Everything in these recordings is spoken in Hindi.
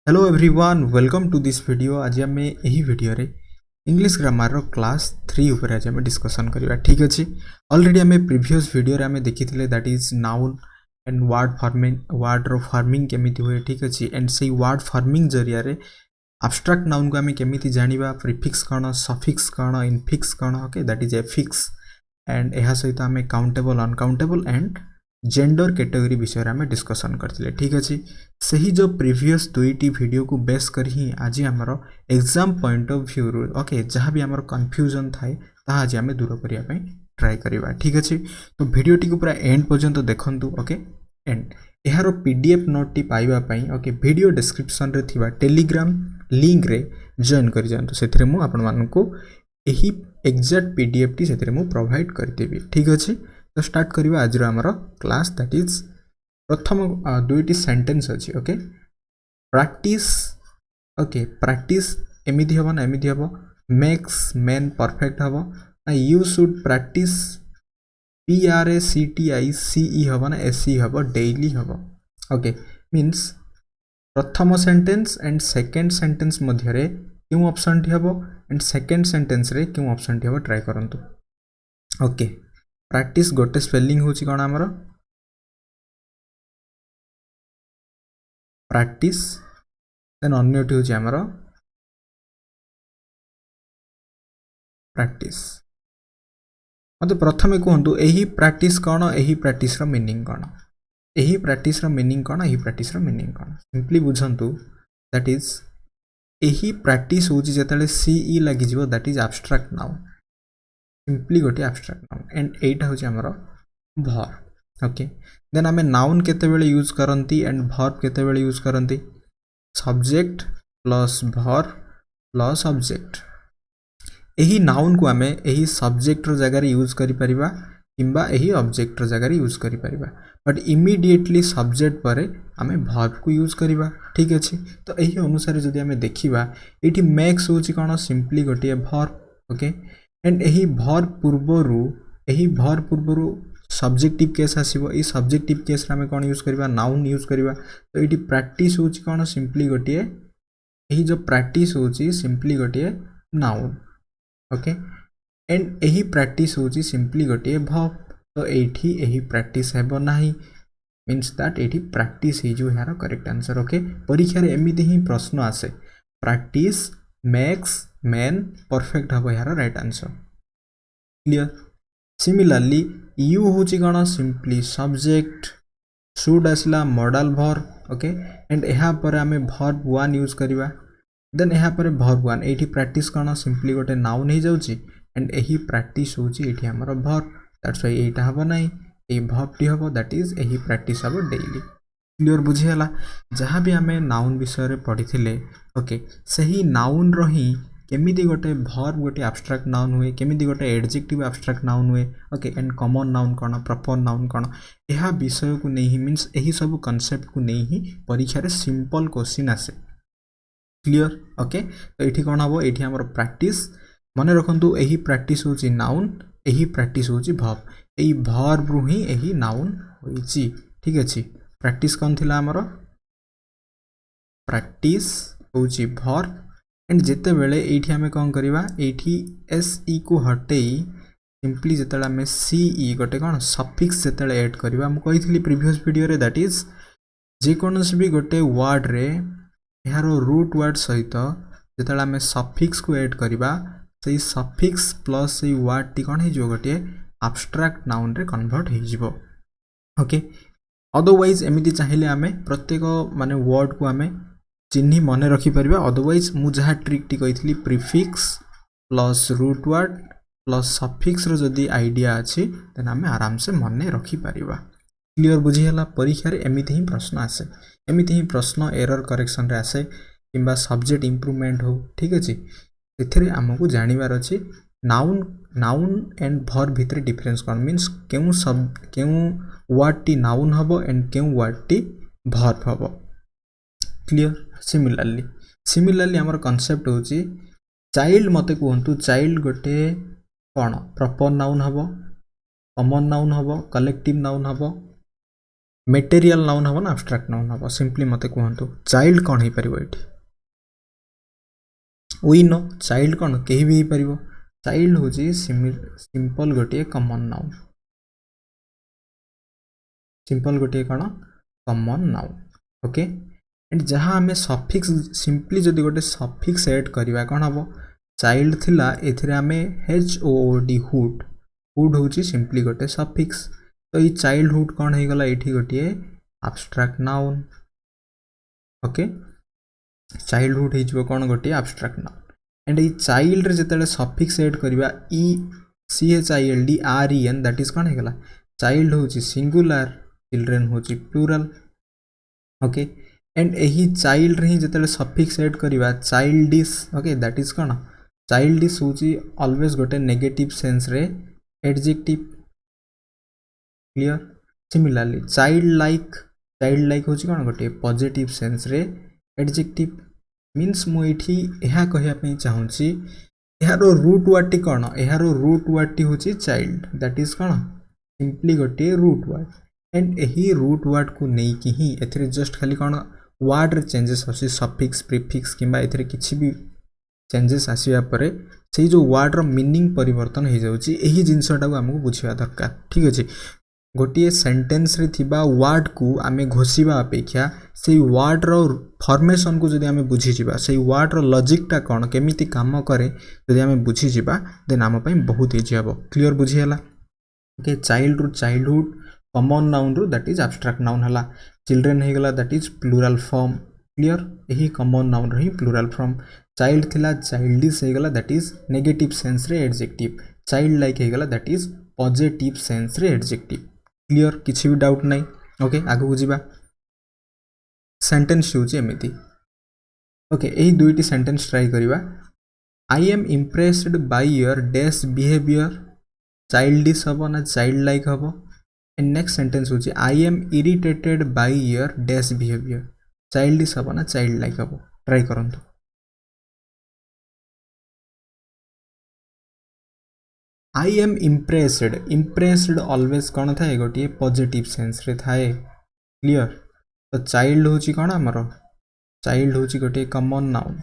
Hello everyone welcome to this video. आज आम यही वीडियो रे इंग्लिश ग्रामर रो क्लास 3 ऊपर आज आम डिस्कशन करबा। ठीक अछि, ऑलरेडी आम प्रीवियस वीडियो रे आम देखिथिले that is noun and word रो फॉर्मिंग केमिति हुए। ठीक अछि, एंड से वर्ड फॉर्मिंग जरिया रे एब्स्ट्रैक्ट नाउन को आम केमिति जानिबा, प्रीफिक्स कौन, सफिक्स कौन, इनफिक्स कौन, okay that is affix and यह सहित आम countable uncountable and gender category विषय में डिस्कशन करथिले। ठीक अछि, सही जो प्रीवियस दुईटी वीडियो को बेस कर ही आज आमर एग्जाम पॉइंट ऑफ व्यू रू ओके जहाँ भी आमर कंफ्यूजन थाए ताहा आज आम दूर करने ट्राए करवा। ठीक अछि, तो वीडियो टी पूरा एंड पर्यंत देखंतु। ओके एंड यार पीडीएफ नोट टी पाइबा पई ओके वीडियो डिस्क्रिप्शन रे थिबा टेलीग्राम लिंक रे जॉइन कर जानतु। सेथिरे मु आपण मानकु एही एग्जैक्ट पीडीएफ टी सेथिरे मु प्रोवाइड कर देबी। ठीक अछि, तो स्टार्ट करवा आज आमर क्लास दैट इज प्रथम दुईटी सेंटेंस अच्छी। ओके प्रैक्टिस ओके प्रैक्टिस एमिति हबो ना एमिति हबो मेक्स मैन परफेक्ट हबो ना यू शुड प्रैक्टिस PRACTICE हबो ना SE हबो डेली हबो। ओके मीन्स प्रथम सेंटेंस एंड सेकंड सेंटेंस मध्य रे क्यों ऑप्शन टी हबो एंड सेकंड सेंटेंस रे क्यों ऑप्शन टी हबो ट्राई करंतु। ओके प्रैक्टिस गोटे स्पेलिंग होची कोन हमरो प्रैक्टिस देन अन्यटी होची हमरो प्रैक्टिस। मते प्रथमे कहंतु एही प्रैक्टिस कोन, एही प्रैक्टिस रो मीनिंग कोन, एही प्रैक्टिस रो मीनिंग कोन, एही प्रैक्टिस रो मीनिंग कोन सिंपली बुझंतु। दैट इज एही प्रैक्टिस होची जतले CE लागि जिवो that is abstract noun, simply गोटे एब्स्ट्रैक्ट नाउन एंड एटा होची हमरो वर्ब। ओके देन आमे नाउन केते बेले यूज करंती एंड वर्ब केते बेले यूज करंती, subject plus verb plus object. एही नाउन को आमे एही सब्जेक्ट रो जगह रे यूज करि परिबा किंबा एही ऑब्जेक्ट रो जगह रे यूज करि परिबा, बट इमीडिएटली सब्जेक्ट परे आमे वर्ब को यूज करिबा। ठीक अछि, तो एही अनुसार जदि आमे देखिबा एठी मेक्स होची कोन सिंपली गोटे वर्ब। ओके एंड एही वर्ब पूर्वरु सब्जेक्टिव केस आसीबो, ए सब्जेक्टिव केस रे आमे कोन यूज करिबा नाउन यूज करिबा। तो एठी प्रैक्टिस होची कोन सिंपली गोटे एही जो प्रैक्टिस होची सिंपली गोटे नाउन। ओके एंड एही प्रैक्टिस होची सिंपली गोटे वर्ब। तो एठी एही प्रैक्टिस हेबो नाही मीन्स दैट एठी प्रैक्टिस ही जो यार करेक्ट आंसर। ओके परीक्षा रे एमिति ही प्रश्न आसे प्रैक्टिस मेक्स मैन परफेक्ट हबो यार right answer. Clear. Similarly you होची कोन सिंपली सब्जेक्ट, शुड आसला मॉडल वर्ब। ओके एंड यहाँ पर आमे वर्ब 1 यूज करिबा देन यहाँ पर वर्ब 1 एठी प्रैक्टिस कोन सिंपली गोटे नाउन ही जाउची एंड एही प्रैक्टिस होची एठी हमर वर्ब दैट्स व्हाई एटा हबो नाही ए वर्ब टी हबो दैट इज एही प्रैक्टिस हबो डेली। क्लियर बुझी हला। जहाँ भी आमे नाउन विषय रे पढिथिले ओके सही नाउन रही केमिति गोटे वर्ब गोटे एब्स्ट्रैक्ट नाउन हुए, केमिति गोटे एडजेक्टिव एब्स्ट्रैक्ट नाउन हुए। ओके एंड कॉमन नाउन कोन, प्रॉपर नाउन कोन, एहा विषय को नहीं मीन्स एही सब कांसेप्ट को नहीं ही परीक्षा रे सिंपल क्वेश्चन आसे। क्लियर। ओके तो एठी कोन हबो एठी हमर प्रैक्टिस माने रखंतु एही प्रैक्टिस होची नाउन, एही प्रैक्टिस होची वर्ब, एही वर्ब रु ही एही नाउन होईची। ठीक अछि, प्रैक्टिस कोन थिला हमर प्रैक्टिस होची वर्ब एंड जेते बेले एठी हमें कोन करिवा एठी SE को हटेई सिंपली जेतेला हमें CE गोटे कोन सफिक्स जेतेले ऐड करिवा हम कहितली प्रीवियस वीडियो रे दैट इज जे कोनस भी गोटे वर्ड रे यार रूट वर्ड सहित जेतेला हमें सफिक्स को ऐड करिवा सेही सफिक्स प्लस सेही वर्ड टी कोन हे जो गोटे एब्स्ट्रैक्ट नाउन रे कन्वर्ट हे जिवो। ओके अदरवाइज एमिति चाहिए हमें प्रत्येक माने वर्ड को हमें चिन्ही मन रखी परिबा। अदरवाइज मु जहा ट्रिक टी कहितली prefix plus root word plus suffix रो जदी आईडिया अछि देन हमें आराम से मन रखी परिबा। क्लियर बुझी हला। परीक्षा रे एमिति ही प्रश्न आसे, एमिति ही प्रश्न एरर करेक्शन रे आसे किंबा सब्जेक्ट इंप्रूवमेंट हो। ठीक अछि, एथिरे हमकु जानिबार अछि नाउन एंड वर्ब भितर डिफरेंस कोन मीन्स केउ वर्ड टी नाउन हबो एंड केउ वर्ड टी वर्ब हबो। क्लियर। सिमिलरली हमर कांसेप्ट होची चाइल्ड मते कहंतु चाइल्ड गोटे कोन प्रॉपर नाउन हबो, कॉमन नाउन हबो, कलेक्टिव नाउन हबो, मटेरियल नाउन हम ना एब्स्ट्रैक्ट नाउन हम सिंपली मते कहतु चाइल्ड कौन हो पार ये वी नो चाइल्ड कौन कहीं भी हो पार चाइल्ड हूँ सिंपल गोटे कॉमन नाउन सिंपल गोटे कौन कॉमन नाउन ओके एंड जहाँ आम सफिक्स सिंपली जदि गोटे सफिक्स एड करवा कौन हम चाइल्ड थिला एथिरे आमे HOOD हुड हुड हूँ सिंपली गोटे सफिक्स तो ये चाइल्डहुड कौन हो गला ये गोटे एब्स्ट्रैक्ट नाउन ओके चाइल्डहुड हो कौन गोटे एब्स्ट्रैक्ट नाउन एंड ये चाइल्ड रे जिते सफिक्स एड करवा CHILD दैट इज कौन हो गला चाइल्ड हूँ सिंगुलर चिल्ड्रेन हूँ प्लूरल ओके एंड यही चाइल्ड रे जिते सफिक्स एड करवा चाइल्डिश ओके दैट इज कौन चाइल्डिश हूँ ऑलवेज गोटे नेगेटिव सेंस रे adjective clear similarly child like हूँ कौन गोटे पॉजिटिव सेंस रे एडजेक्टिव मीन्स मुझे यह कहवाई चाहूँगी यार रूट वर्ड टी कौन यार रूट वर्ड टी हूँ चाइल्ड दैट इज कौन सिंपली गोटे रूट वर्ड एंड यही रूट वर्ड को लेकिन ही एथिरे जस्ट खाली कौन वर्ड रे चेंजेस आसी सफिक्स प्रीफिक्स किंबा एथिरे किछि भी चेंजेस आसिया परे से जो वर्ड रो मीनिंग परिवर्तन हो जाउची एही जिंसटा को हमको बुझिबा दरकार ठीक अछि गोटे सेंटेंस रे थिबा वर्ड को आमे घोषिबा अपेक्षा से वर्ड रो फॉर्मेशन को जदि आमे बुझी जिबा से वर्ड रो लॉजिक टा कोन केमिति काम करे जदि आमे बुझी जिबा देन आम पई बहुत इजी हबो क्लियर बुझी हला ओके चाइल्ड रू चाइल्डहुड कॉमन नाउन रू दैट इज एब्स्ट्रैक्ट नाउन हला चिल्ड्रेन हे गला that is plural form clear यही कॉमन नाउन रही प्लूरल फॉर्म चाइल्ड थिला चाइल्डिश हे गला दैट इज नेगेटिव सेंस रे एडजेक्टिव चाइल्ड लाइक हे गला दैट इज पॉजिटिव सेंस रे एडजेक्टिव क्लियर किसी भी डाउट नहीं ओके आगु को जीवा सेंटेंस होची एमिति ओके एही दुईटी सेंटेंस ट्राई करिवा I am impressed by your dash behaviour childish हबो ना चाइल्ड लाइक हबो एंड नेक्स्ट सेंटेंस होची I am irritated by your dash behaviour childish हबो ना चाइल्ड लाइक हबो ट्राई करंतु आई एम इम्प्रेस्ड ऑलवेज कौन थाए गोटे पॉजिटिव सेंस रे थाए क्लियर तो चाइल्ड हूँ कौन आमर चाइल्ड हूँ गोटे common noun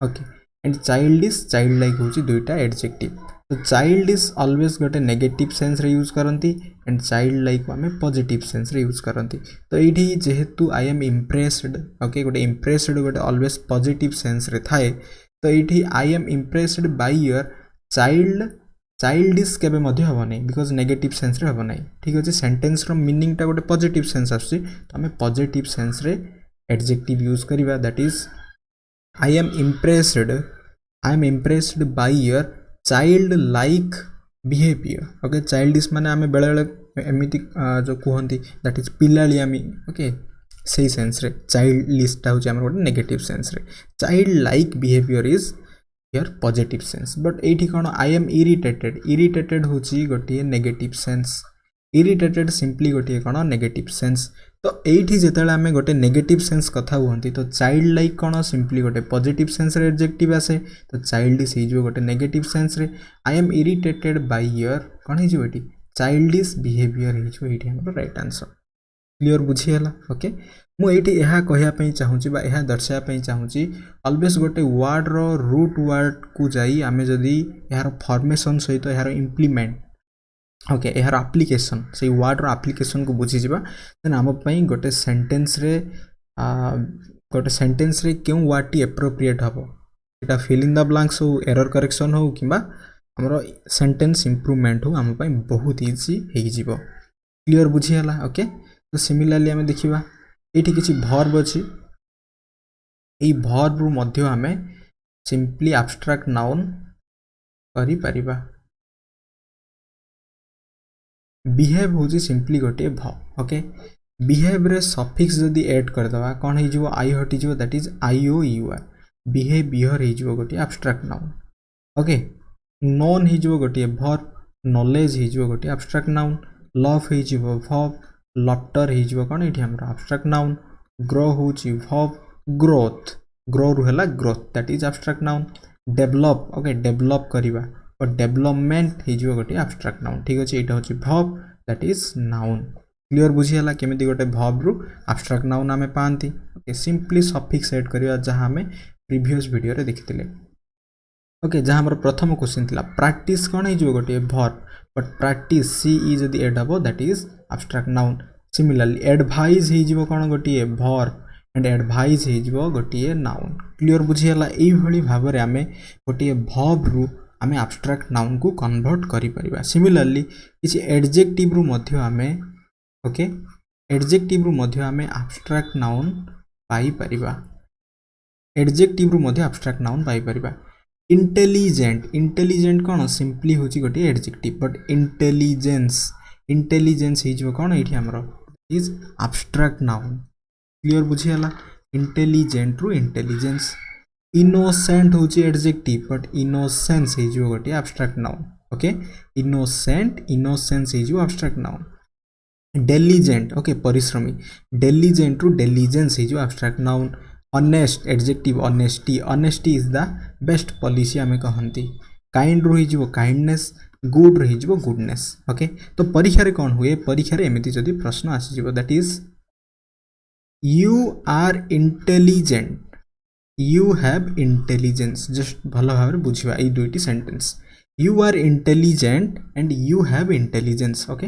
okay and childish child like हूँ दुईटा एडजेक्टिव तो चाइल्डिश ऑलवेज गोटे नेगेटिव सेंस रे यूज करती एंड चाइल्ड लाइक आम पॉजिटिव सेंस रे यूज करती तो ये जेहेतु आई एम इम्प्रेस्ड ओके गोटे इम्प्रेस्ड गोटे ऑलवेज पॉजिटिव सेंस रे थाए तो ये आई am impressed by your childish केबे मध्य हबो नै बिकॉज नेगेटिव सेंस रे हबो नै ठीक अछि सेंटेंस रो मीनिंग टा गोटे पॉजिटिव सेंस आछि तो हमें पॉजिटिव सेंस रे एडजेक्टिव यूज करिवा that is I am impressed by your child like behaviour okay childish माने हमें बेले बेले एमिति जो कहंती दैट इज पिलालियामी ओके सही सेंस रे चाइल्डिश टा होछि हमर गोटे नेगेटिव सेंस रे child like behaviour is here positive sense but एठी कोन आई एम इरिटेटेड होची गोटे नेगेटिव सेंस इरिटेटेड सिंपली गोटे कोन नेगेटिव सेंस तो एठी जेतेले आमे गोटे नेगेटिव सेंस कथा हुंती तो चाइल्ड लाइक कोन सिंपली गोटे पॉजिटिव सेंस रे एडजेक्टिव आसे तो चाइल्डिश हे जो गोटे नेगेटिव सेंस रे I am irritated by your कोन हे जो एठी चाइल्डिश बिहेवियर हे जो एठी हमर राइट आंसर क्लियर बुझी हला ओके मु एठी यह कहया चाहूँगी बा यह दर्शाया चाहूँगी ऑलवेज गोटे वर्ड रो रूट वर्ड को जाई आमे जदी यार फॉर्मेशन सहित यार इम्प्लीमेंट ओके यार एप्लिकेशन से वर्ड रो एप्लिकेशन को बुझी जिबा देन आम पई गोटे सेंटेंस रे क्यों वर्ड टी एप्रोप्रिएट हबो एटा फिल इन द ब्लैंक्स हो एरर करेक्शन हो किबा हमरो सेंटेंस इंप्रूवमेंट हो आम पई बहुत इजी हे जिवो क्लियर बुझी हला ओके तो सिमिलरली आमे देखिबा एठी किछि वर्ब अछि एई वर्ब रु मध्य आमे सिंपली एब्स्ट्रैक्ट नाउन करि परिबा बिहेव होछि सिंपली गोटे वर्ब ओके बिहेव रे सफिक्स जदी ऐड कर दवा कोन हे जिवो आई हटि जिवो दैट इज IOUR बिहेवियर हे जिवो गोटे एब्स्ट्रैक्ट नाउन ओके नोन हे जिवो गोटे वर्ब नॉलेज हे जिवो गोटे एब्स्ट्रैक्ट नाउन लव हे जिवो वर्ब लॉफ्टर हे जिवो कोन एठी हमरा एब्स्ट्रैक्ट नाउन ग्रो होछि वर्ब ग्रो रु हला growth that is abstract noun develop okay develop करिबा और डेवलपमेंट हे जिवो गोटे एब्स्ट्रैक्ट नाउन ठीक अछि एटा होछि verb that is noun clear बुझीगला केमिति गोटे वर्ब रु एब्स्ट्रैक्ट नाउन आमे पांती ओके सिंपली सफिक्स ऐड करिया जहां हमें प्रीवियस वीडियो रे देखिथिले ओके जहां हमर प्रथम क्वेश्चन थिला प्रैक्टिस कोन हे जो गोटे verb but practice C E जदी ऐड हबो that is abstract noun similarly advise हे जीवो कोन गोटे वर्ब एंड एडवाइज हे जीवो गोटे नाउन क्लियर बुझीगला एई भली भाबरे आमे गोटे वर्ब रु आमे एब्स्ट्रैक्ट नाउन को कन्वर्ट करि परिबा सिमिलरली किछि एडजेक्टिव रु मध्ये आमे ओके एडजेक्टिव रु मध्ये आमे एब्स्ट्रैक्ट नाउन पाई परिबा एडजेक्टिव रु मध्ये एब्स्ट्रैक्ट नाउन पाई परिबा इंटेलिजेंट इंटेलिजेंट कोन सिंपली होची गोटे एडजेक्टिव बट इंटेलिजेंस हे जो कोन एठी हमरो इज एब्स्ट्रैक्ट नाउन क्लियर बुझियाला इंटेलिजेंट रु इंटेलिजेंस इनोसेंट होची एडजेक्टिव बट इनोसेंस हे जो गोटे एब्स्ट्रैक्ट नाउन ओके इनोसेंस हे जो एब्स्ट्रैक्ट नाउन डिलिजेंट ओके परिश्रमी डिलिजेंट रु डिलिजेंस हे जो abstract noun honest adjective honesty is the best policy आमे कहंती काइंड रही जीवो काइंडनेस गुड रही जीवो गुडनेस ओके तो परीक्षा रे कोन हुए परीक्षा रे एमिति जदी प्रश्न आसी जीवो that is you are intelligent you have intelligence just भलो भाबरे बुझिबा ए दुईटी sentence you are intelligent and you have intelligence okay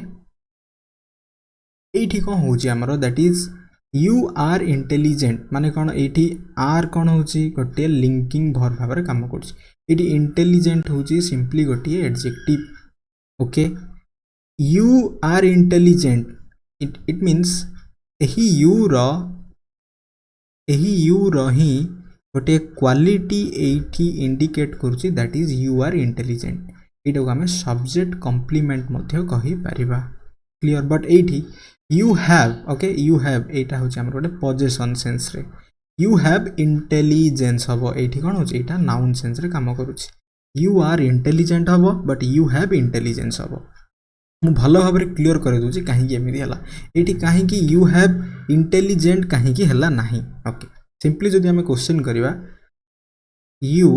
एठी कोन होची हमरो that is you are intelligent माने कोन एठी आर कोन होची गोटे लिंकिंग वर्ब भाबरे काम करछि एठी इंटेलिजेंट होची सिंपली गोटे adjective okay you are intelligent it means एही यू रो ही गोटे क्वालिटी एठी इंडिकेट करछि that is you are intelligent एटा को हमें सब्जेक्ट कॉम्प्लीमेंट मध्ये कहि परिबा क्लियर बट एठी you have okay you have एटा होची हमर गोटे पोजेशन सेंस रे you have intelligence हबो एठी कोन होची एटा नाउन सेंस रे काम करूची you are intelligent हबो बट you have intelligence हबो मु भलो भाबरे क्लियर कर दोची काहे कि एमिति हला एठी काहे कि you have intelligent काहे कि हला नाही ओके सिंपली जदी हम क्वेश्चन करिवा you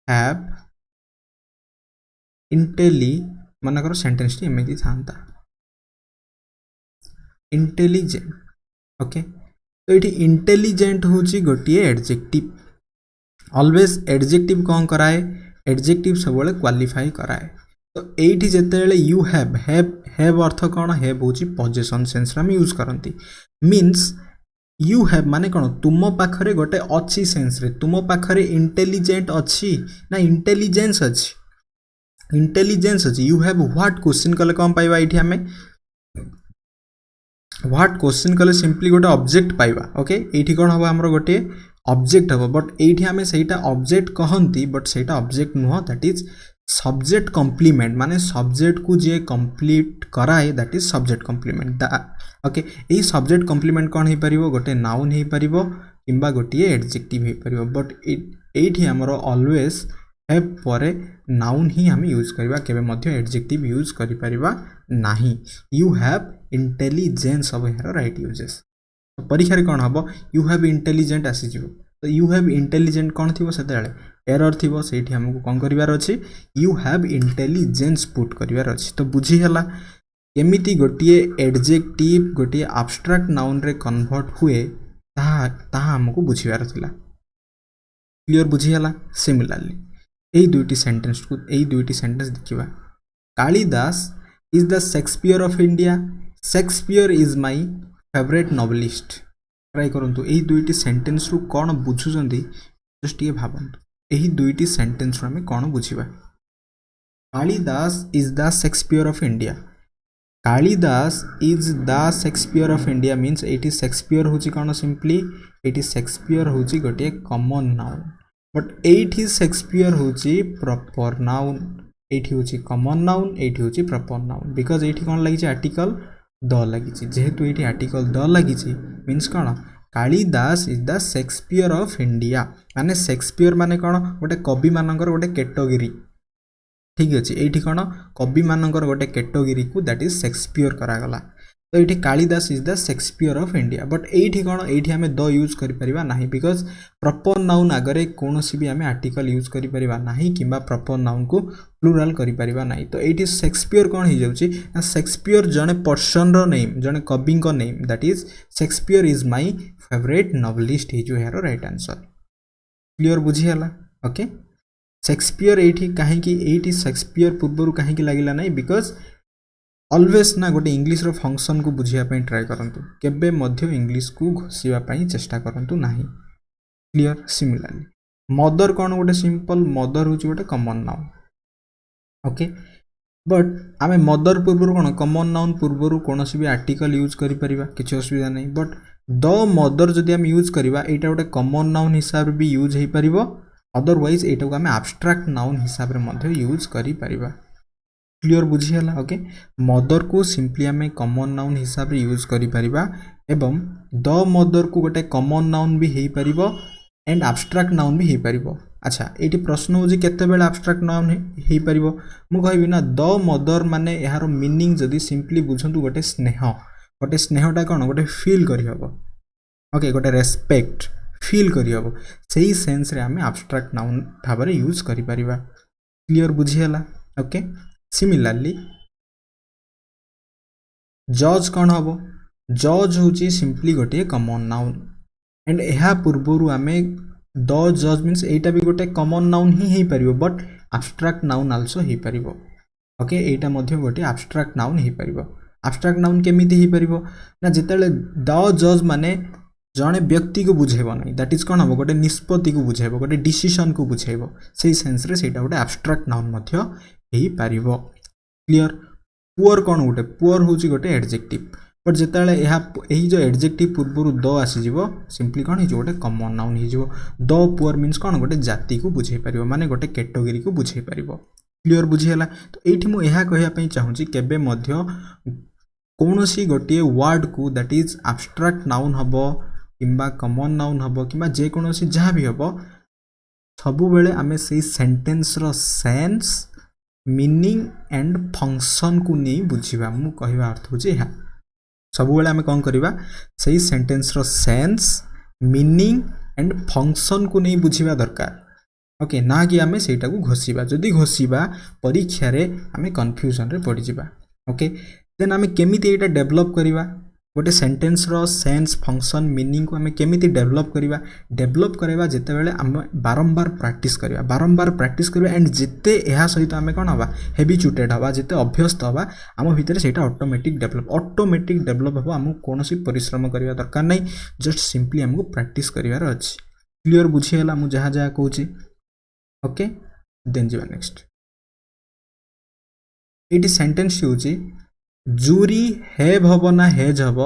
have माने करो सेंटेंस टी एमिति थांता इंटेलिजेंट ओके तो ये इंटेलिजेंट होची गोटे एडजेक्टिव ऑलवेज एडजेक्टिव कौन कराए एडजेक्टिव सब क्वालिफाई कराए तो एठी जेतेले यू हैव अर्थ कौन हैव होची पोजेशन सेंस रे हम यूज करंती मींस यू हैव माने कौन तुम पाखरे गोटे अच्छी सेंस रे तुम पाखरे इंटेलिजेंट अच्छी ना इंटेलिजेंस अच्छी यू हैव व्हाट क्वेश्चन कले कौन पाइबा एठी हमें व्हाट क्वेश्चन कले सिंपली गोटे ऑब्जेक्ट पाइबा ओके एठी कोन हबो हमरो गोटे ऑब्जेक्ट हबो बट एठी हमें सेटा ऑब्जेक्ट कहंती बट सेटा ऑब्जेक्ट नुह दैट इज सब्जेक्ट कॉम्प्लीमेंट माने सब्जेक्ट को जे कंप्लीट कराए that is subject complement okay एई सब्जेक्ट कॉम्प्लीमेंट कोन हे परिबो गोटे नाउन हे परिबो किंबा गोटे एडजेक्टिव हे परिबो बट एठी हमरो ऑलवेज हैव परे नाउन ही हम यूज करबा केबे मध्ये एडजेक्टिव यूज करि परिबा नाही यू हैव इंटेलिजेंस अब हेर राइट यूजेस तो परीक्षा रे कोन हबो यू हैव इंटेलिजेंट आसी जिवो तो यू हैव इंटेलिजेंट कोन थिबो सेतेले एरर थिबो सेठी हमकु कोन करिवार अछि यू हैव इंटेलिजेंस पुट करिवार अछि तो बुझी हला केमिति गोटिए एडजेक्टिव गोटिए एब्स्ट्रैक्ट नाउन रे कन्वर्ट हुए ता हमकु बुझिवार थिला क्लियर बुझी हला सिमिलरली एई दुईटी सेंटेंस देखिबा Kalidas is the Shakespeare of India Shakespeare is my favorite novelist try करंतु एही दुईटी सेंटेंस रु कोन बुझुचंदी जस्ट ये भाबंतु एही दुईटी सेंटेंस रु हमें कोन बुझिबा Kalidas is the Shakespeare of India Kalidas is the Shakespeare of India means एटी Shakespeare होची कोन सिंपली एटी Shakespeare होची गोटे कॉमन नाउन बट एटी Shakespeare होची प्रॉपर नाउन एठी होची कॉमन नाउन एठी होची प्रॉपर नाउन बिकॉज़ एठी कोन लागि आर्टिकल द लागि जेहेतु एठी आर्टिकल द लागि means cone Kalidas is the Shakespeare of India माने शेक्सपियर माने कोन गोटे कवि मानकर गोटे कैटेगरी ठीक अछि एठी कोन कवि मानकर गोटे कैटेगरी को दैट इज शेक्सपियर करा गला तो ये Kalidas is the Shakespeare of India but ये कौन ये आम द यूज करें ना बिकज प्रॉपर नाउन आगे कौन भी आम आर्टिकल यूज करें ना कि प्रॉपर नाउन को प्लूराल करें ना तो ये शेक्सपियर कौन हो जाए शेक्सपियर जड़े पर्सन नेम जड़े कवि name that is Shakespeare is my favourite novelist हो यार राइट आंसर क्लियर बुझीगला ओके शेक्सपियर ये कहीं शेक्सपियर पूर्व कहीं लगे ना बिकज ऑलवेज ना गोटे इंग्लिश रो फंक्शन को बुझापी ट्राए करंतु केबे मध्य इंग्लिश को घोषापी चेष्टा करंतु नाही क्लियर सिमिलरली मदर कौन गोटे सिंपल मदर हूँ गोटे कॉमन नाउन ओके बट आम मदर पूर्व कौन कॉमन नाउन पूर्व कौन भी आर्टिकल यूज करें किसी असुविधा नहीं बट द मदर जदि आम यूज करवा यहाँ गोटे कॉमन नाउन हिसाब से भी यूज हो पार अदरवाइज यहाँ आम एब्स्ट्रैक्ट नाउन हिसाब से यूज करें क्लियर बुझीगला ओके मदर को सिंपली आम कॉमन नाउन हिसाब से यूज करें एवं द मदर को गोटे कॉमन नाउन भी हो पार एंड एब्स्ट्रैक्ट नाउन भी हो पार अच्छा ये प्रश्न हूँ केतेबेले एब्स्ट्रैक्ट नाउन हो पार मु कहबी ना द मदर माने यार मीनिंग जदि सिंपली बुझंतु गोटे स्नेहटा कौन गोटे फील करहब ओके गोटे रेस्पेक्ट फील करहब सही सेंस रे आम एब्स्ट्रैक्ट नाउन भाव में यूज करि परिबा क्लियर बुझीगला ओके सिमिलरली जज कौन हम जज हूँ सिंपली गोटे कॉमन नाउन एंड यह पूर्वर आम द जज मीन्स यहाँ भी गोटे कॉमन नाउन ही हो पार बट एब्स्ट्रैक्ट नाउन आल्सो हो पार ओके यहाँ गोटे एब्स्ट्रैक्ट नाउन हो पार एब्स्ट्रैक्ट नाउन केमिति हो पार ना जिते द जज माने जड़े व्यक्ति को बुझेब ना दैट इज कौन हम गोटे निष्पत्ति को बुझेब गोटे डिसीजन को बुझेब से सेन्स रे सेटा गोटे एब्स्ट्रैक्ट नाउन हो पार क्लियर पुअर कौन गोटे पुअर हूँ गोटे एडजेक्टिव बट जिते यही जो एडजेक्टिव पूर्व द आसीज सिंपली कौन हो गोटे कॉमन नाउन हो द पुअर मीन्स कौन गोटे जाति को बुझे पार माने गोटे कैटेगरी को बुझे पार क्लियर बुझीगला तो ये मुझे कहवाई चाहूँगी केबे मध्य कौन सी गोटे वर्ड को दैट इज एब्स्ट्रैक्ट नाउन हम किंबा कॉमन नाउन हम कि जेकोसी जहाँ भी हम सबु बेले आमे से सेंटेंस रो सेंस मीनिंग एंड फंक्शन को नहीं बुझीबा मु कहवा अर्थ हो यह सब बेले आमे कौन करवा से सेंटेंस रो सेंस मीनिंग एंड फंक्शन को नहीं बुझीबा दरकार ओके ना कि आमे सेटा को घोषिबा जदि घोषिबा परीक्षा रे आमे कंफ्यूजन रे पड़ जिबा ओके देन आमे केमिति एटा डेवलप करवा गोटे सेंटेंस रो सेंस फंक्शन मीनिंग को आमे केमिति डेवलप करवा जिते बेले आम बारंबार प्रैक्टिस करवा एंड जिते यह सहित आमे कौन हवा हेबिचुटेड हवा जिते अभ्यस्त हवा आम भितर सेटा ऑटोमेटिक डेवलप हवा आम कौन परिश्रम करवा दरकार नहीं जस्ट सिंपली आमको प्रैक्टिस करिवार अछि क्लियर बुझीगला मु जहाँ जहाँ कहूँ ओके देन जीवा नेक्स्ट ये सेंटेंस हूँ जूरी हैव हब ना हेज हब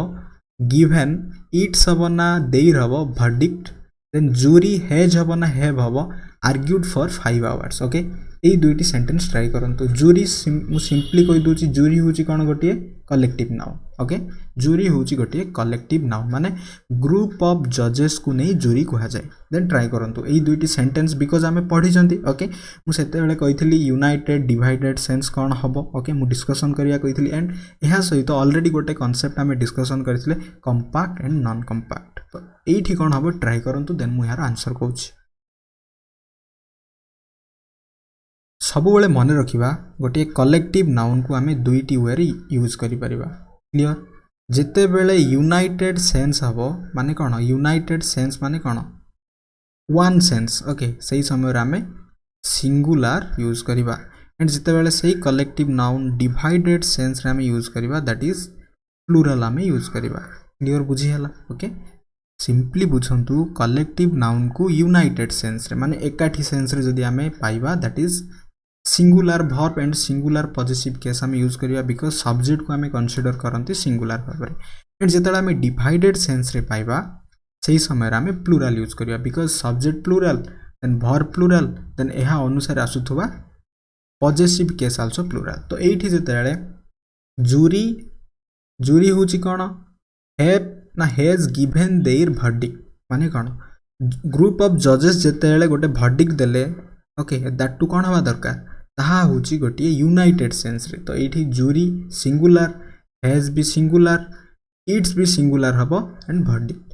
गिवेन इट्स हब ना देर हब वर्डिक्ट देन जूरी हैज हब ना हैव हब आर्ग्यूड फॉर 5 आवर्स ओके यही दुईटी सेंटेंस ट्राई करंतु जूरी सिंपली कही दूची जूरी हूँ कौन गोटे कलेक्टिव नाउन ओके जूरी हूँ गोटे कलेक्टिव नाउन माने ग्रुप ऑफ जजेस को नहीं जूरी कह जाए देन ट्राई करंतु यही दुईटी सेंटेंस बिकज आम पढ़ी ओके मुझे कही यूनाइटेड डिवाइडेड सेंस कौन हम ओके मु डिस्कसन करिया कही एंड यह सहित ऑलरेडी गोटे कॉन्सेप्ट आम डिस्कसन करथिले कंपैक्ट एंड नॉन कंपैक्ट तो यही कौन हम ट्राई करंतु देन मु यार आंसर कहूँ सब बेले मन रखिबा गोटे कलेक्टिव नाउन को आमे दुईटी वे रे यूज करि परिबा क्लियर जेते बेले यूनाइटेड सेंस हबो माने कौन यूनाइटेड सेंस माने कौन वन सेंस ओके सही समय आमे सिंगुलर यूज करिबा एंड जिते बेले सही कलेक्टिव नाउन डिवाइडेड सेंस रे आमे यूज करिबा दैट इज प्लूरल आमे यूज करिबा क्लियर बुझी हला ओके सिंपली बुझंतु कलेक्टिव नाउन को यूनाइटेड सेंस रे माने एकाठी सेंस रे जदी आमे पाइबा that is singular verb and singular positive case आम यूज करिया बिकॉज सब्जेक्ट को आम कंसीडर करते सिंगुलर भाव में एंड जिते आम डिवाइडेड सेंस रे पाइबा सही समय आम प्लूराल यूज करिया because subject plural then verb plural then यह अनुसार आसुथुबा पॉजिटिव केस आल्सो प्लूराल तो एठी जिते जूरी हूँ कौन हैव ना हैज गिवेन देयर वर्डिक्ट माने कौन ग्रुप ऑफ जजेस जिते गोटे वर्डिक्ट देले ओके दैट टू कौन हवा दरकार ताहा हूँ गोटे यूनाइटेड सेंस रे तो ये जूरी सिंगुलर हैज भी सिंगुलर इट्स भी सिंगुलर हम एंड वर्डिक्ट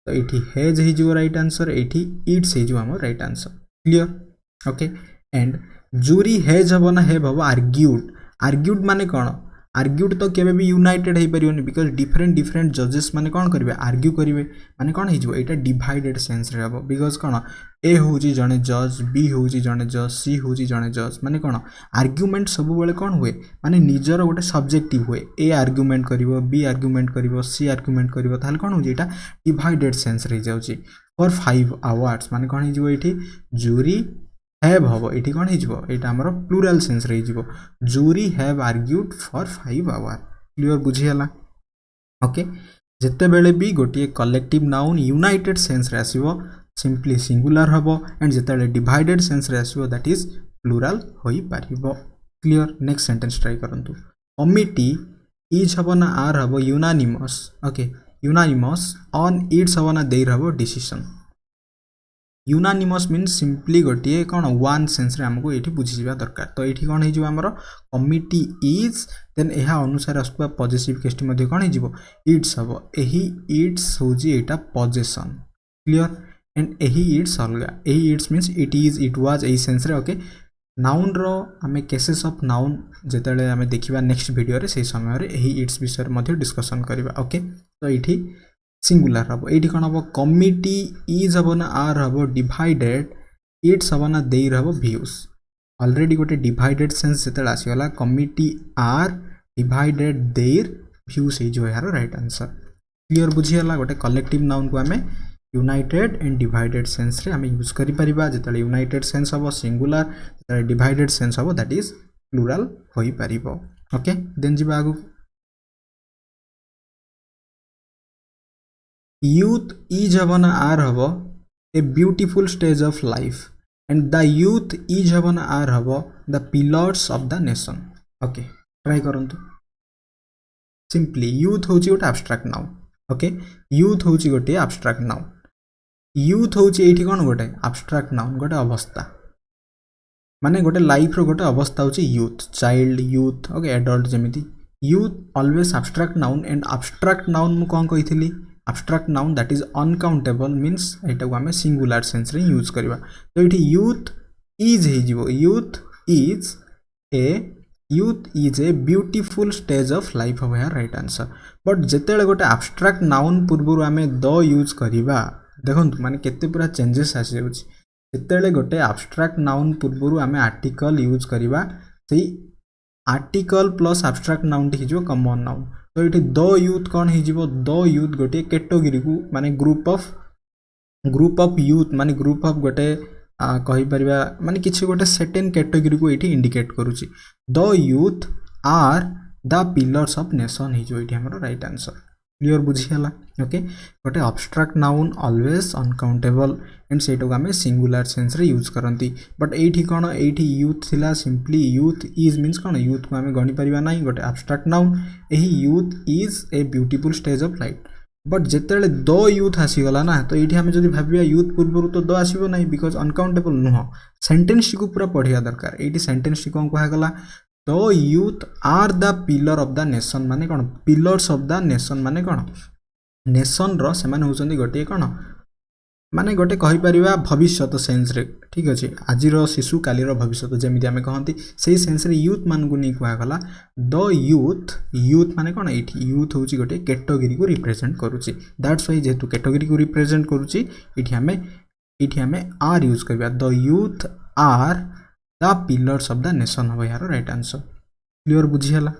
तो ये हैज हो राइट आंसर ये इट्स हो आम right answer clear okay and jury has हम ना हैव हम आर्ग्यूड माने कौन आर्ग्यूड तो केबे भी यूनाइटेड हो पारियोनी बिकॉज डिफरेंट डिफरेंट जजेस माने कौन करेंगे आर्ग्यू करेंगे माने कौन हो यहाँ डिवाइडेड सेंस रे हम बिकॉज कौन ए हूँ जड़े जज बी हूँ जड़े जज सी हूँ जड़े जज माने कौन आर्ग्यूमेंट सब बेले कौन हुए माने निजर गोटे सब्जेक्टिव हुए ए आर्ग्यूमेंट करिवो बी आर्ग्यूमेंट करिवो सी आर्ग्यूमेंट करिवो ताहले कौन हो यहाँ डिवाइडेड सेंस रे जाउची फॉर 5 आवर्स माने कौन हो ये जूरी हैव हम ये कौन हो आमर प्लूराल सेंस रे jury have argued for 5 hour clear बुझीगला ओके जिते बेले भी गोटे कलेक्टिव नाउन यूनाइटेड सेंस रे आसीबो सिंपली सिंगुलर हम एंड जिते डिवाइडेड सेंस रे आसीबो दैट इज प्लूराल होई पारिबो क्लियर नेक्स्ट सेंटेंस ट्राई करंतु कमिटी इज हम ना आर हम unanimous okay unanimous on its हम ना देयर हम डिसीजन यूनानिमस मीन्स सिंपली गोटे कौन वन सेंस रे हमको ये बुझीजा दरकार तो ये कौन हो आमर कमिटी इज देन यह अनुसार आसुवा पॉजिटिव केसटी मध्ये कौन हो इट्स हम यही इट्स हूँ यहाँ पजेसन क्लियर एंड यही इट्स अलग यही it's means it is it was यही सेंस रे ओके नाउन रो आमे केसेस ऑफ नाउन जिते आमे देखिबा नेक्स्ट वीडियो रे से समय रे यही इट्स विषय मध्ये डिस्कशन करबा ओके तो ये सिंगुलर हम ये कौन हम कमिटी इज हम ना आर हम डिवाइडेड इट्स हम ना देयर हम व्यूज ऑलरेडी गोटे डिवाइडेड सेंस जिते आसीगला committee are divided their views हो यार राइट आंसर क्लियर बुझीगला गोटे कलेक्टिव नाउन को आमे यूनाइटेड एंड डिवाइडेड सेंस रे आमे यूज करि परिबा जिते यूनाइटेड सेंस हम सिंगुलर जिते डिवाइडेड सेंस हम दैट इज प्लूराल होई परिबो ओके देन जिबा आगु youth is हम ना आर हम a beautiful stage of life and the youth is हम ना आर हम the pillars of the nation okay try करंतु simply youth होची गोटे abstract noun okay youth होची गोटे abstract noun youth होची एठी कोन गोटे abstract noun गोटे अवस्था माने गोटे लाइफ रो गोटे अवस्था होची youth child youth okay adult जेमिति youth always abstract noun and abstract noun मु कोन कहिथिली abstract noun that is uncountable means एटा को हमें सिंगुलर सेंस रे यूज करबा तो एठी youth is हेजिवो youth is a beautiful stage of life of here right answer but जेतेले गोटे abstract noun पूर्वरु हमें द यूज करबा देखंतु माने केते पूरा चेंजेस आसी जाउची जेतेले गोटे abstract noun पूर्वरु हमें आर्टिकल यूज करबा सेही article plus abstract noun T हिजो कॉमन नाउन तो ये द यूथ कौन हो द यूथ गोटे कैटेगरी को माने ग्रुप ऑफ यूथ माने ग्रुप ऑफ गोटे कहि परिबा माने किछि गोटे सर्टेन कैटेगरी को ये इंडिकेट करूची the youth are the pillars of nation हो ये हमर राइट आंसर क्लियर बुझीगला ओके गोटे abstract noun always uncountable and सेटो आमे सिंगुलर सेंस रे यूज करंती बट एठी कोन एठी यूथ थिला सिंपली यूथ इज मीन्स कोन यूथ को आमे गणी परिबा नाही गोटे अब्स्ट्रैक्ट नाउन एही youth is a beautiful stage of life but जेतेले द यूथ आसी गला ना तो एठी आमे जदी भाबिया यूथ पूर्वरु तो द आसीबो नाही बिकॉज़ अनकाउंटेबल नुह सेंटेंस को पूरा पढिया दरकार एठी सेंटेंस कोन कहा गला the youth are the pillar of the nation माने कोन पिलर्स ऑफ द नेशन माने कोन नेशन रो से माने होचंदी गोटे कोन माने गोटे कहि परिबा भविष्यत सेंस रे ठीक अछि आजिर शिशु कालीर भविष्यत जेमिति आमे कहंती सेही सेंस रे यूथ मान को नै कुआ गला द यूथ माने कोन एठी यूथ होची गोटे कैटेगरी को रिप्रेजेंट करूची दैट्स व्हाई जेतु कैटेगरी को रिप्रेजेंट करूची एठी हमें आर यूज करबा the youth are the pillars of the nation हो यार राइट आंसर क्लियर बुझियला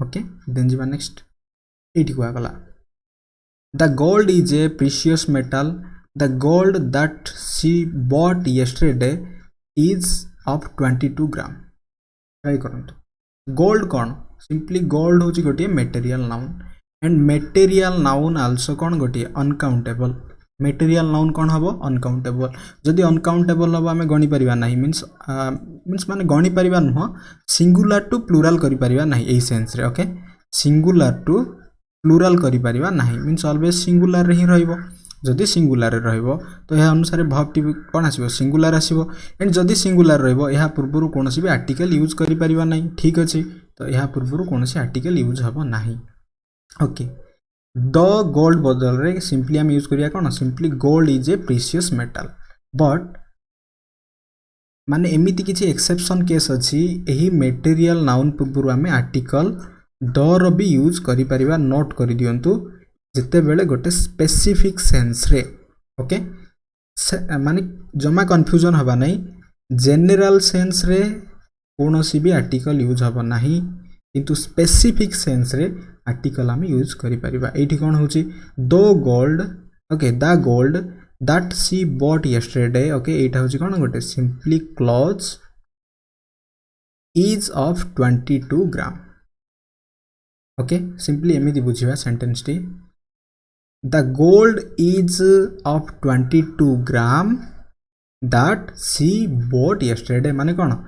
ओके देन जिबा नेक्स्ट एठी कुआ गला the gold is a precious metal the gold that she bought yesterday is of 22 gram try करंतु gold कौन simply gold होची गोटे material noun and material noun also कौन गोटे uncountable material noun कौन हबो uncountable जदि uncountable हबो हमें गणी परिबा नाही means माने गणी परिबा नुह singular to plural करि परिबा नाही एही सेंस रे ओके singular to plural करि परिबा नाही means always singular रे ही रहइबो जदि सिंगुलर रहइबो तो यह अनुसार verb टी कोन आसीबो सिंगुलर आसीबो एंड जदि सिंगुलर रहइबो यह पूर्वरु कोनोसी भी आर्टिकल यूज करि परिबा नाही ठीक अछि तो यह पूर्वरु कोनोसी आर्टिकल यूज हबो नाही ओके द गोल्ड बदल रे सिंपली आम यूज करिया कोन simply gold is a precious metal but माने एमिति किछि एक्सेप्शन केस अछि एही मटेरियल नाउन पूर्व आमे आर्टिकल द रो भी यूज करि परिबा नोट करि दियंतु जते बेले गोटे स्पेसिफिक सेंस रे ओके माने जमा कंफ्यूजन हबा नै जनरल सेंस रे कोनोसी भी आर्टिकल यूज हबो नाही किंतु स्पेसिफिक सेंस रे आर्टिकल आमे यूज करि परिबा एठी कोन होची दो gold okay the gold that she bought yesterday okay एटा होची कोन गोटे simply clause is of 22 gram okay simply एमिति बुझिबा सेंटेंस टी the gold is of 22 gram that she bought yesterday माने कोन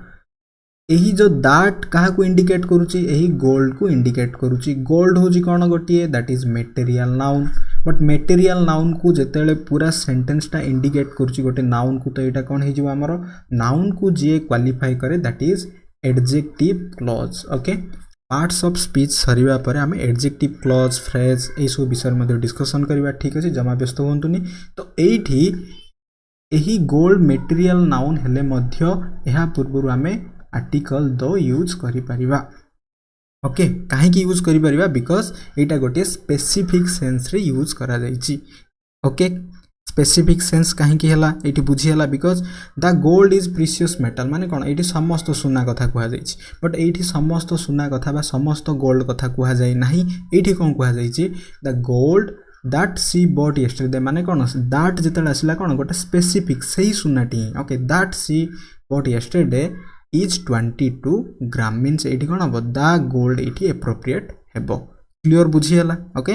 एही जो दैट काहा को इंडिकेट करूची एही गोल्ड को इंडिकेट करूची गोल्ड होची कोन गोटिए that is material noun but material noun को जेतेले पूरा सेंटेंस टा इंडिकेट करूची गोटे नाउन को तो एटा कोन हे जिवो हमरो नाउन को जे क्वालिफाई करे that is adjective clause okay parts of speech सरीबा परे हमें एडजेक्टिव क्लॉज फ्रेज ए सब विषय मध्ये डिस्कशन करबा ठीक अछि जमा व्यस्त होंतुनी तो एठी एही गोल्ड मटेरियल नाउन हेले मध्ये एहा पूर्वरु हमें आर्टिकल दो यूज करि परिबा ओके काहे की यूज करि परिबा बिकॉज़ एटा गोटे स्पेसिफिक सेंस रे यूज करा जाईची ओके स्पेसिफिक सेंस काहे की हला एटी बुझी हला because the gold is precious metal माने कोन एटी समस्त सोना कथा कुहा जाईची बट एटी समस्त सोना कथा बा समस्त गोल्ड कथा कुहा जाई नाही एटी कोन कुहा जाईची the gold that she bought yesterday माने कोन दैट जेतला आसिला कोन गोटे स्पेसिफिक सही सोनाटी ओके that she bought yesterday is 22 gram means एठी कोन हबो द गोल्ड एठी एप्रोप्रिएट हेबो क्लियर बुझी हला ओके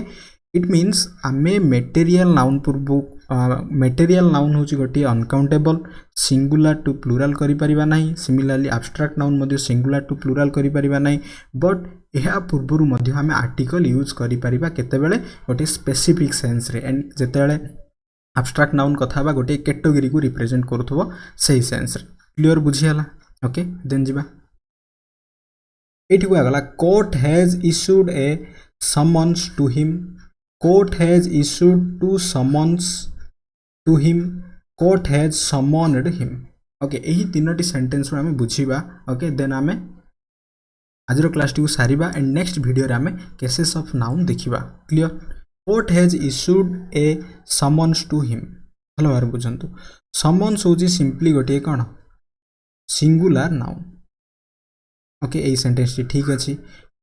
इट मीन्स आमे मटेरियल नाउन पूर्व मटेरियल नाउन होची गोटी अनकाउंटेबल सिंगुलर टू प्लुरल करि परिबा नाही सिमिलरली एब्स्ट्रैक्ट नाउन मध्ये सिंगुलर टू प्लुरल करि परिबा नाही बट एहा पूर्वरु मध्ये आमे आर्टिकल यूज करि परिबा केते बेले गोटी स्पेसिफिक सेंस रे एंड जेते बेले एब्स्ट्रैक्ट नाउन कथा बा गोटी कैटेगरी को रिप्रेजेंट करथबो सही सेंस रे क्लियर बुझी हला ओके देन जीवा एठी को आगला court has issued a summons to him court has issued two summons to him court has summoned him okay एही तीनोटी सेंटेंस रो हमें बुझीबा ओके देन हमें आजरो क्लास टी को सारीबा एंड नेक्स्ट वीडियो रे हमें केसेस ऑफ नाउन देखिबा clear court has issued a summons to him hello यार बुझंतु समन्स होजी सिंपली गोटे कोन singular noun okay a sentence ठीक अछि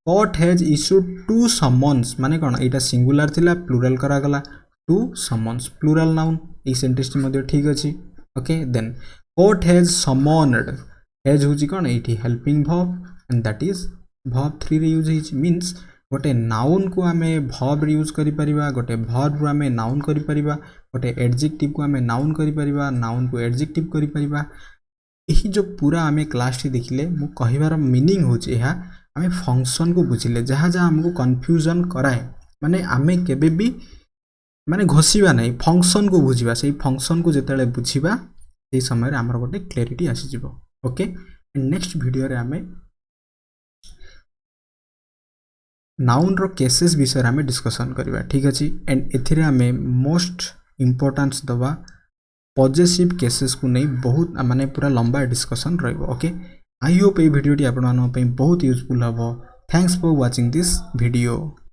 court has issued two summons माने कोन एटा सिंगुलर थिला प्लुरल करा गला two summons plural noun a sentence मध्ये ठीक अछि okay then court has summoned has होजी कोन एठी helping verb and that is verb 3 रे यूज हिच मींस गोटे नाउन को हमें वर्ब रे यूज करि परिबा गोटे वर्ब रो हमें नाउन करि परिबा गोटे एडजेक्टिव को हमें नाउन करि परिबा नाउन को एडजेक्टिव करि परिबा एही जो पूरा आमे क्लास टी देखिले मु कहिबार मीनिंग होची एहा आमे फंक्शन को बुझिले जहा जहा हमको कंफ्यूजन कराए माने आमे केबे भी माने घोसीबा नै फंक्शन को बुझिबा सेही फंक्शन को जेतेले बुझिबा सेही समय रे हमर गोटे क्लैरिटी आसी जिवो ओके नेक्स्ट वीडियो रे आमे नाउन रो केसेस विषय रे आमे डिस्कशन करबा ठीक अछि एंड एथिरे आमे मोस्ट इंपोर्टेंस दबा पॉजिटिव केसेस को नहीं बहुत माने पूरा लंबा डिस्कशन रहिबो okay I hope A video T आपन मानन पे बहुत यूजफुल हबो thanks for watching this video.